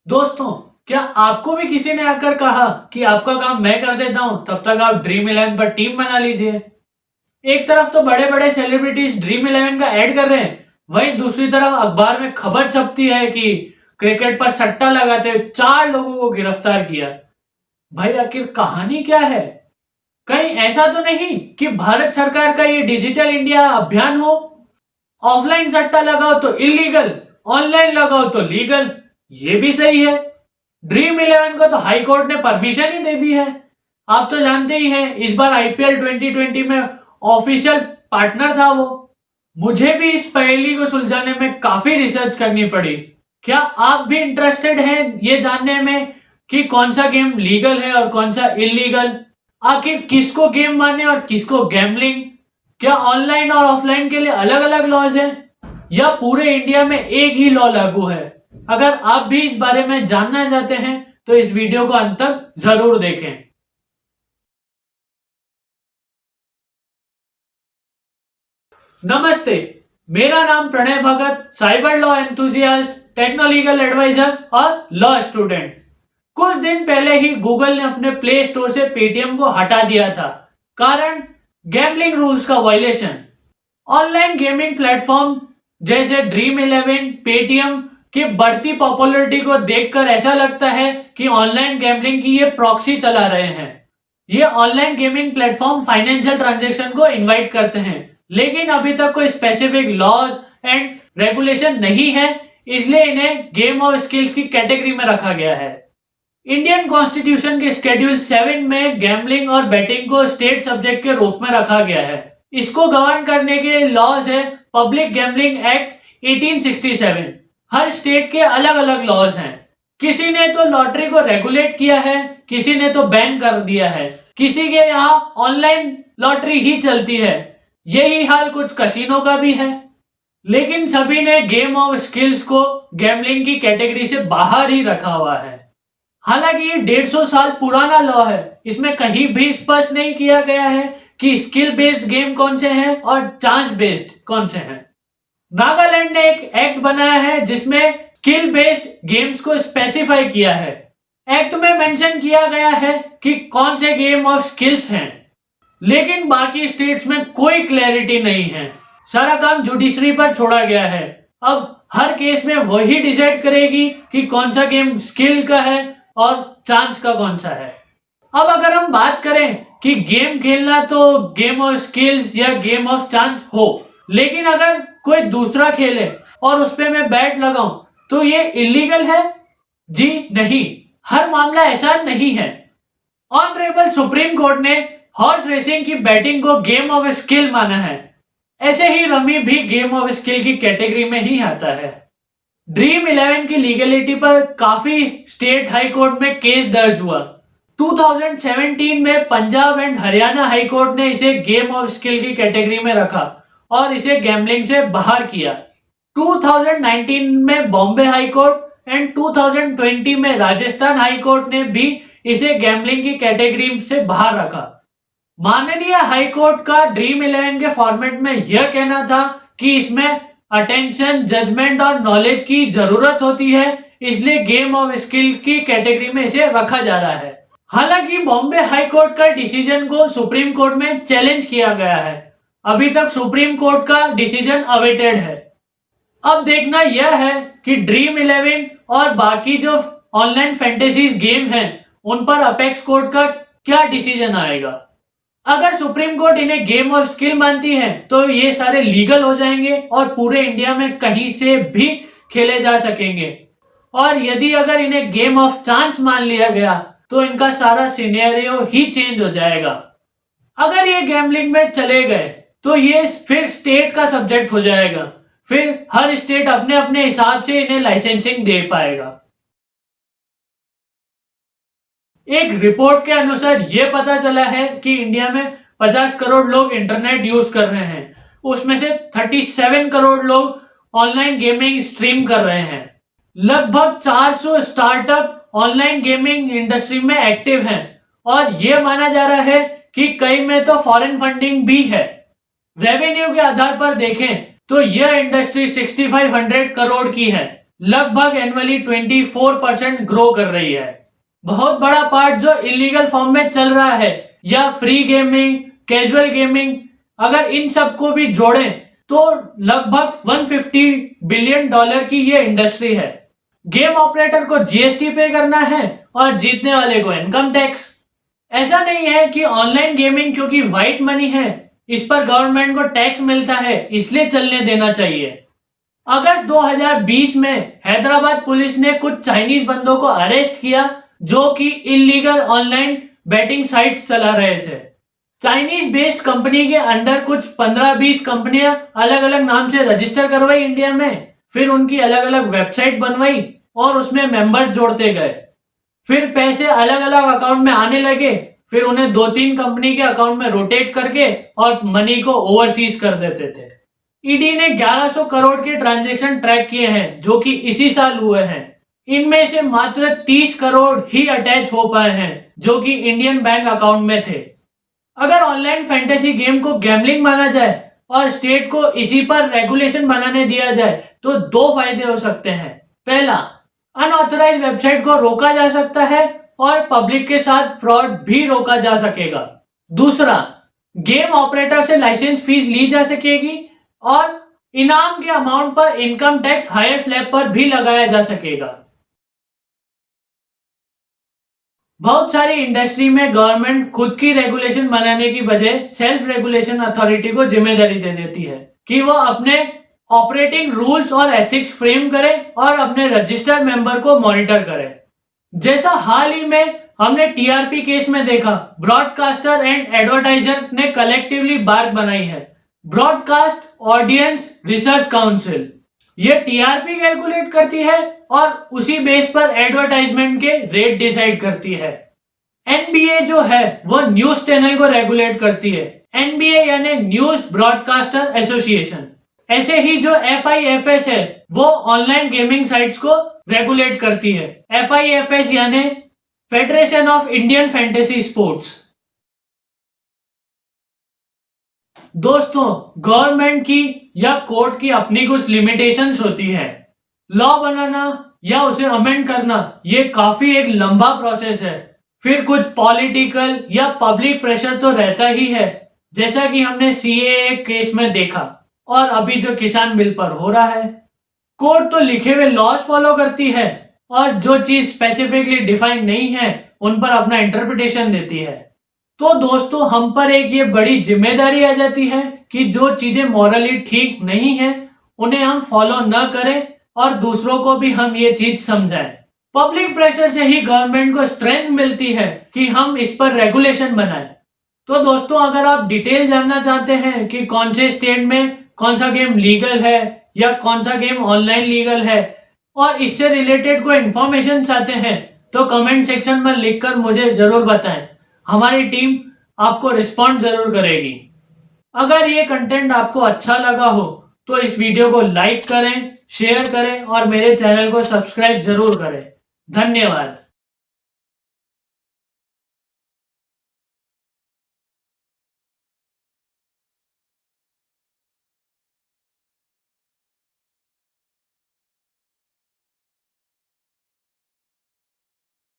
दोस्तों, क्या आपको भी किसी ने आकर कहा कि आपका काम मैं कर देता हूं, तब तक आप ड्रीम इलेवन पर टीम बना लीजिए। एक तरफ तो बड़े बड़े सेलिब्रिटीज ड्रीम इलेवन का ऐड कर रहे हैं, वहीं दूसरी तरफ अखबार में खबर छपती है कि क्रिकेट पर सट्टा लगाते 4 लोगों को गिरफ्तार किया। भाई आखिर कहानी क्या है? कहीं ऐसा तो नहीं कि भारत सरकार का ये डिजिटल इंडिया अभियान हो? ऑफलाइन सट्टा लगाओ तो इलीगल, ऑनलाइन लगाओ तो लीगल। ये भी सही है। ड्रीम इलेवन को तो हाई कोर्ट ने परमिशन ही दे दी है। आप तो जानते ही हैं, इस बार आईपीएल 2020 में ऑफिशियल पार्टनर था वो। मुझे भी इस पहेली को सुलझाने में काफी रिसर्च करनी पड़ी। क्या आप भी इंटरेस्टेड हैं ये जानने में कि कौन सा गेम लीगल है और कौन सा इलीगल? आखिर किसको गेम माने और किसको गैम्बलिंग? क्या ऑनलाइन और ऑफलाइन के लिए अलग अलग लॉज हैं या पूरे इंडिया में एक ही लॉ लागू है? अगर आप भी इस बारे में जानना चाहते हैं तो इस वीडियो को अंत तक जरूर देखें। नमस्ते, मेरा नाम प्रणय भगत, साइबर लॉ एंथुजियास्ट, टेक्नोलीगल एडवाइजर और लॉ स्टूडेंट। कुछ दिन पहले ही गूगल ने अपने प्ले स्टोर से पेटीएम को हटा दिया था, कारण गैम्बलिंग रूल्स का वायलेशन। ऑनलाइन गेमिंग प्लेटफॉर्म जैसे ड्रीम इलेवन, पेटीएम की बढ़ती पॉपुलैरिटी को देखकर ऐसा लगता है कि ऑनलाइन गैम्बलिंग की ये प्रॉक्सी चला रहे हैं। ये online gaming platform financial transaction को इनवाइट करते हैं, लेकिन अभी तक कोई स्पेसिफिक लॉज एंड रेगुलेशन नहीं है, इसलिए इन्हें गेम ऑफ स्किल्स की कैटेगरी में रखा गया है। इंडियन कॉन्स्टिट्यूशन के शेड्यूल 7 में गैम्बलिंग और बेटिंग को स्टेट सब्जेक्ट के रूप में रखा गया है। इसको गवर्न करने के लॉज है पब्लिक गैम्बलिंग एक्ट 1867। हर स्टेट के अलग अलग लॉज हैं। किसी ने तो लॉटरी को रेगुलेट किया है, किसी ने तो बैन कर दिया है, किसी के यहाँ ऑनलाइन लॉटरी ही चलती है। यही हाल कुछ कसिनो का भी है, लेकिन सभी ने गेम ऑफ स्किल्स को गैम्बलिंग की कैटेगरी से बाहर ही रखा हुआ है। हालांकि ये 150 साल पुराना लॉ है, इसमें कहीं भी स्पष्ट नहीं किया गया है कि स्किल बेस्ड गेम कौन से हैं और चांस बेस्ड कौन से हैं। नागालैंड ने एक एक्ट बनाया है जिसमें स्किल बेस्ड गेम्स को स्पेसिफाई किया है। एक्ट में मेंशन किया गया है कि कौन से गेम ऑफ स्किल्स हैं, लेकिन बाकी स्टेट्स में कोई क्लैरिटी नहीं है। सारा काम जुडिशरी पर छोड़ा गया है। अब हर केस में वही डिसाइड करेगी कि कौन सा गेम स्किल का है और चांस का कौन सा है। अब अगर हम बात करें कि गेम खेलना तो गेम ऑफ स्किल्स या गेम ऑफ चांस हो, लेकिन अगर कोई दूसरा खेले और उस पे मैं बैट लगाऊं तो ये इलीगल है? जी नहीं, हर मामला ऐसा नहीं है। ऑनरेबल सुप्रीम कोर्ट ने हॉर्स रेसिंग की बैटिंग को गेम ऑफ स्किल माना है। ऐसे ही रमी भी गेम ऑफ स्किल की कैटेगरी में ही आता है। ड्रीम इलेवन की लीगलिटी पर काफी स्टेट हाई कोर्ट में केस दर्ज हुआ। 2017 में Punjab and Haryana high court ने इसे गेम ऑफ स्किल की कैटेगरी में रखा और इसे गैम्बलिंग से बाहर किया। 2019 में बॉम्बे हाई कोर्ट एंड 2020 में राजस्थान हाई कोर्ट ने भी इसे गैम्बलिंग की कैटेगरी से बाहर रखा। माननीय हाई कोर्ट का ड्रीम इलेवन के फॉर्मेट में यह कहना था कि इसमें अटेंशन, जजमेंट और नॉलेज की जरूरत होती है, इसलिए गेम ऑफ स्किल की कैटेगरी में इसे रखा जा रहा है। हालांकि बॉम्बे हाई कोर्ट का डिसीजन को सुप्रीम कोर्ट में चैलेंज किया गया है। अभी तक सुप्रीम कोर्ट का डिसीजन अवेटेड है। अब देखना यह है कि ड्रीम इलेवन और बाकी जो ऑनलाइन फैंटेसीज गेम हैं उन पर अपेक्स कोर्ट का क्या डिसीजन आएगा। अगर सुप्रीम कोर्ट इन्हें गेम ऑफ स्किल मानती है तो ये सारे लीगल हो जाएंगे और पूरे इंडिया में कहीं से भी खेले जा सकेंगे, और यदि अगर इन्हें गेम ऑफ चांस मान लिया गया तो इनका सारा सिनेरियो ही चेंज हो जाएगा। अगर ये गैम्बलिंग में चले गए तो ये फिर स्टेट का सब्जेक्ट हो जाएगा, फिर हर स्टेट अपने अपने हिसाब से इन्हें लाइसेंसिंग दे पाएगा। एक रिपोर्ट के अनुसार यह पता चला है कि इंडिया में 50 करोड़ लोग इंटरनेट यूज कर रहे हैं, उसमें से 37 करोड़ लोग ऑनलाइन गेमिंग स्ट्रीम कर रहे हैं। लगभग 400 स्टार्टअप ऑनलाइन गेमिंग इंडस्ट्री में एक्टिव हैं और यह माना जा रहा है कि कई में तो फॉरेन फंडिंग भी है। रेवेन्यू के आधार पर देखें तो यह इंडस्ट्री 6500 करोड़ की है, लगभग एनुअली 24% ग्रो कर रही है। बहुत बड़ा पार्ट जो इलीगल फॉर्म में चल रहा है या फ्री गेमिंग, कैजुअल गेमिंग, अगर इन सबको भी जोड़ें तो लगभग 150 बिलियन डॉलर की ये इंडस्ट्री है। गेम ऑपरेटर को जीएसटी पे करना है और जीतने वाले को इनकम टैक्स। ऐसा नहीं है कि ऑनलाइन गेमिंग क्योंकि व्हाइट मनी है, इस पर गवर्नमेंट को टैक्स मिलता है इसलिए चलने देना चाहिए। अगस्त 2020 में हैदराबाद पुलिस ने कुछ चाइनीज बंदों को अरेस्ट किया जो कि इलीगल ऑनलाइन बैटिंग साइट्स चला रहे थे। चाइनीज बेस्ड कंपनी के अंडर कुछ 15-20 कंपनियां अलग अलग नाम से रजिस्टर करवाई इंडिया में, फिर उनकी अलग अलग वेबसाइट बनवाई और उसमें मेंबर्स जोड़ते गए। फिर पैसे अलग अलग अकाउंट में आने लगे, फिर उन्हें 2-3 कंपनी के अकाउंट में रोटेट करके और मनी को ओवरसीज कर देते थे। ईडी ने 1100 करोड़ के ट्रांजैक्शन ट्रैक किए हैं जो कि इसी साल हुए हैं। इनमें से मात्र 30 करोड़ ही अटैच हो पाए हैं जो कि इंडियन बैंक अकाउंट में थे। अगर ऑनलाइन फैंटेसी गेम को गैम्बलिंग माना जाए और स्टेट को इसी पर रेगुलेशन बनाने दिया जाए तो दो फायदे हो सकते हैं। पहला, अनऑथराइज वेबसाइट को रोका जा सकता है और पब्लिक के साथ फ्रॉड भी रोका जा सकेगा। दूसरा, गेम ऑपरेटर से लाइसेंस फीस ली जा सकेगी और इनाम के अमाउंट पर इनकम टैक्स हायर स्लैब पर भी लगाया जा सकेगा। बहुत सारी इंडस्ट्री में गवर्नमेंट खुद की रेगुलेशन बनाने की बजाय सेल्फ रेगुलेशन अथॉरिटी को जिम्मेदारी दे देती है कि वह अपने ऑपरेटिंग रूल्स और एथिक्स फ्रेम करे और अपने रजिस्टर्ड मेंबर को मॉनिटर करे। जैसा हाल ही में हमने टीआरपी केस में देखा, ब्रॉडकास्टर एंड एडवर्टाइजर ने कलेक्टिवली बार्क बनाई है, ब्रॉडकास्ट ऑडियंस रिसर्च काउंसिल। ये टीआरपी कैलकुलेट करती है और उसी बेस पर एडवर्टाइजमेंट के रेट डिसाइड करती है। एनबीए जो है वो न्यूज चैनल को रेगुलेट करती है, एनबीए यानी न्यूज ब्रॉडकास्टर एसोसिएशन। ऐसे ही जो एफआईएफएस है वो ऑनलाइन गेमिंग साइट्स को रेगुलेट करती है, एफआईएफएस यानी federation of Indian fantasy sports. दोस्तों, गवर्नमेंट की या कोर्ट की अपनी कुछ लिमिटेशंस होती है। लॉ बनाना या उसे अमेंड करना ये काफी एक लंबा प्रोसेस है। फिर कुछ पॉलिटिकल या पब्लिक प्रेशर तो रहता ही है, जैसा कि हमने सीएए केस में देखा और अभी जो किसान बिल पर हो रहा है। कोर्ट तो लिखे हुए लॉज फॉलो करती है और जो चीज स्पेसिफिकली डिफाइन नहीं है उन पर अपना इंटरप्रिटेशन देती है। तो दोस्तों, हम पर एक ये बड़ी जिम्मेदारी आ जाती है कि जो चीजें मॉरली ठीक नहीं है उन्हें हम फॉलो न करें और दूसरों को भी हम ये चीज समझाएं। पब्लिक प्रेशर से ही गवर्नमेंट को स्ट्रेंथ मिलती है कि हम इस पर रेगुलेशन बनाएं। तो दोस्तों, अगर आप डिटेल जानना चाहते हैं कि कौन से स्टेट में कौन सा गेम लीगल है या कौन सा गेम ऑनलाइन लीगल है और इससे रिलेटेड कोई इंफॉर्मेशन चाहते हैं तो कमेंट सेक्शन में लिखकर मुझे जरूर बताएं। हमारी टीम आपको रिस्पॉन्ड जरूर करेगी। अगर ये कंटेंट आपको अच्छा लगा हो तो इस वीडियो को लाइक करें, शेयर करें और मेरे चैनल को सब्सक्राइब जरूर करें। धन्यवाद।